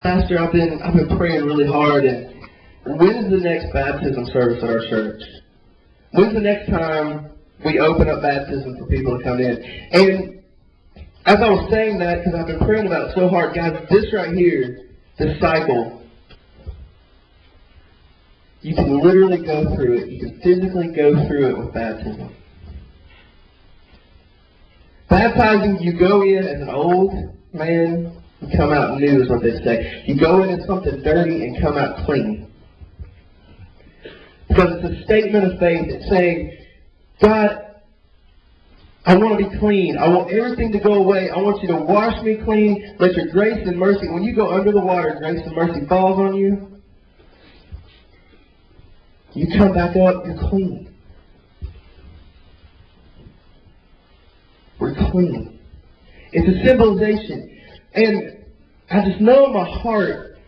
Pastor, I've been praying really hard, and when's the next baptism service at our church? When's the next time we open up baptism for people to come in? And as I was saying that, because I've been praying about it so hard, guys, this right here, this cycle, you can literally go through it. You can physically go through it with baptism. Baptizing, you go in as an old man, you come out new is what they say. You go in as something dirty and come out clean. Because it's a statement of faith. It's saying, God, I want to be clean. I want everything to go away. I want you to wash me clean. Let your grace and mercy, when you go under the water, grace and mercy falls on you. You come back up, you're clean. We're clean. It's a symbolization. And I just know in my heart,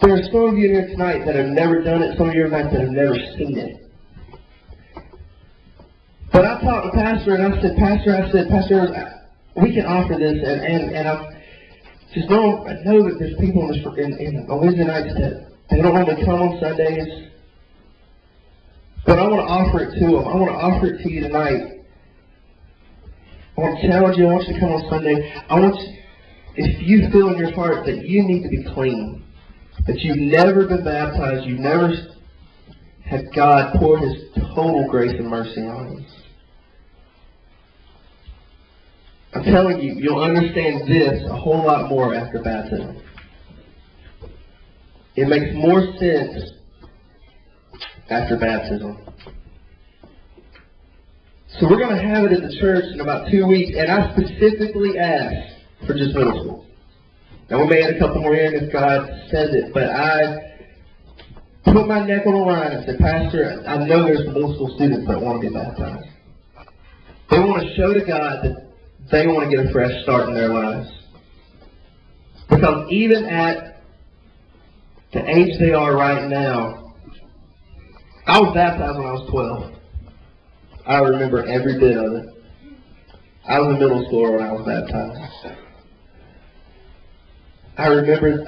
there are some of you here tonight that have never done it, some of you tonight that have never seen it. But I talked to Pastor, and I said, Pastor, we can offer this, and I just know that there's people on Wednesday nights that they don't want to come on Sundays. But I want to offer it to them. I want to offer it to you tonight. I want to challenge you. I want you to come on Sunday. I want you, if you feel in your heart that you need to be clean, that you've never been baptized, you've never had God pour His total grace and mercy on you. I'm telling you, you'll understand this a whole lot more after baptism. It makes more sense after baptism. So we're going to have it at the church in about 2 weeks, and I specifically asked for just middle school. Now we may add a couple more in if God sends it, but I put my neck on the line and said, Pastor, I know there's middle school students that want to be baptized. They want to show to God that they want to get a fresh start in their lives. Because even at the age they are right now, I was baptized when I was 12. I remember every bit of it. I was a middle schooler when I was baptized. I remember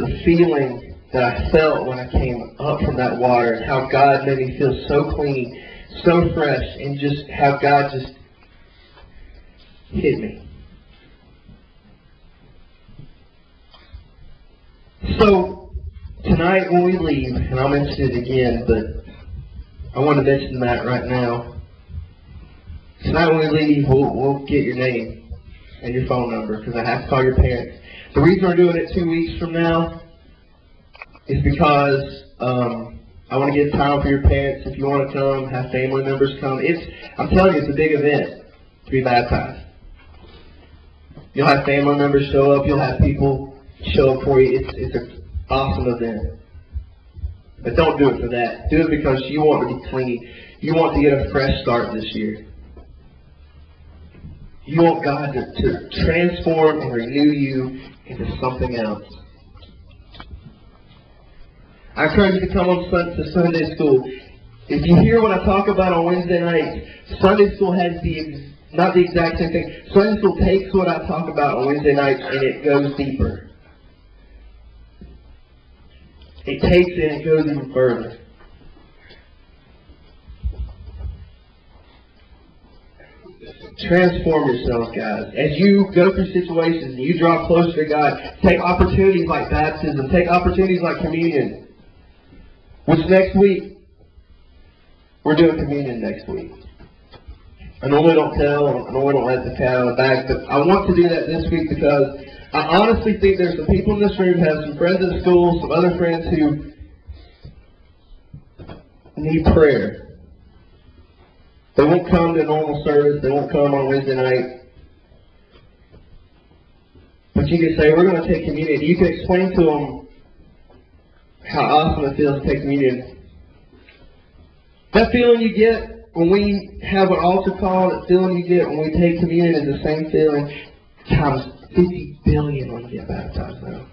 the feeling that I felt when I came up from that water, and how God made me feel so clean, so fresh, and just how God just hit me. So, tonight when we leave, and I'll mention it again, but I want to mention that right now. Tonight when we leave, we'll get your name and your phone number, because I have to call your parents. The reason we're doing it 2 weeks from now is because I want to give time for your parents. If you want to come, have family members come. I'm telling you, it's a big event to be baptized. You'll have family members show up. You'll have people show up for you. It's an awesome event. But don't do it for that. Do it because you want to be clean. You want to get a fresh start this year. You want God to transform and renew you into something else. I encourage you to come on to Sunday school. If you hear what I talk about on Wednesday nights, Sunday school has not the exact same thing. Sunday school takes what I talk about on Wednesday nights and it goes deeper. It takes it and it goes even further. Transform yourselves, guys. As you go through situations and you draw closer to God, take opportunities like baptism, take opportunities like communion. Which next week, we're doing communion next week. I normally don't tell, I normally don't let the cat out of the bag, but I want to do that this week because I honestly think there's some people in this room who have some friends at school, some other friends who need prayer. They won't come to a normal service. They won't come on Wednesday night. But you can say, we're going to take communion. You can explain to them how awesome it feels to take communion. That feeling you get when we have an altar call, that feeling you get when we take communion is the same feeling times 50 billion when you get baptized now.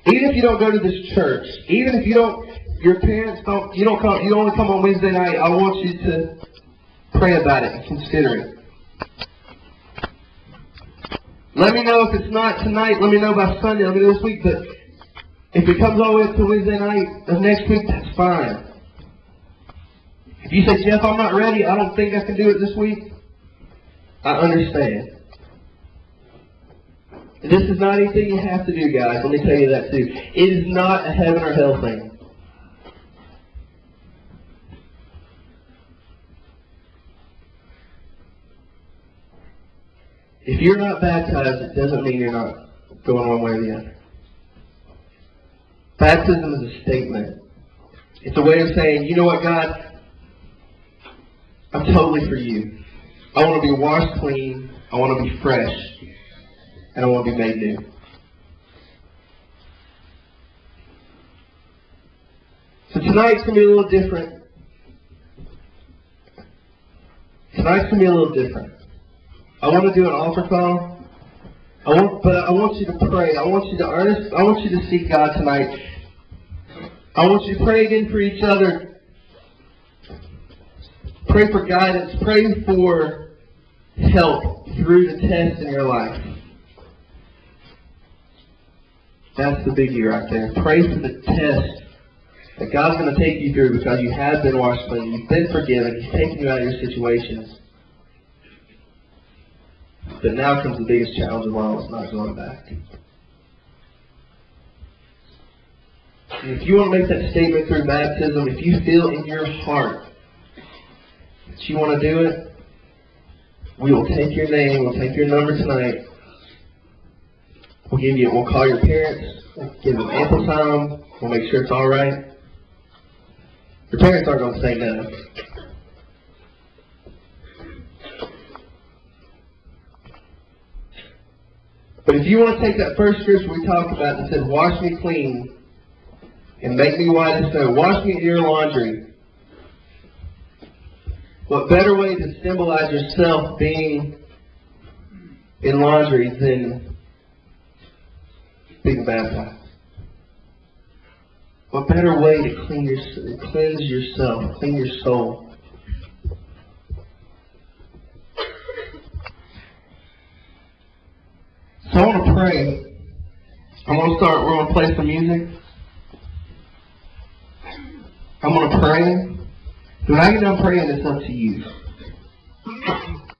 Even if you don't go to this church, even if your parents you only come on Wednesday night, I want you to pray about it and consider it. Let me know if it's not tonight. Let me know by Sunday. Let me know this week. But if it comes all the way up to Wednesday night of next week, that's fine. If you say, Jeff, I'm not ready, I don't think I can do it this week, I understand. This is not anything you have to do, guys. Let me tell you that too. It is not a heaven or hell thing. If you're not baptized, it doesn't mean you're not going one way or the other. Baptism is a statement. It's a way of saying, you know what, God? I'm totally for you. I want to be washed clean. I want to be fresh. And I want to be made new. So tonight's going to be a little different. Tonight's going to be a little different. I want to do an altar call. But I want you to pray. I want you to seek God tonight. I want you to pray again for each other. Pray for guidance. Pray for help through the test in your life. That's the biggie right there. Pray for the test that God's going to take you through because you have been washed clean. You've been forgiven. He's taken you out of your situations. But now comes the biggest challenge of all. It's not going back. And if you want to make that statement through baptism, if you feel in your heart that you want to do it, we will take your name, we'll take your number tonight. We'll call your parents, we'll give them ample time, we'll make sure it's all right. Your parents aren't going to say no. But if you want to take that first scripture we talked about that said, wash me clean and make me white as snow, wash me in your laundry. What better way to symbolize yourself being in laundry than being baptized? What better way to cleanse yourself, clean your soul? So I want to pray. We're going to play some music. I'm going to pray. When I get done praying, it's up to you.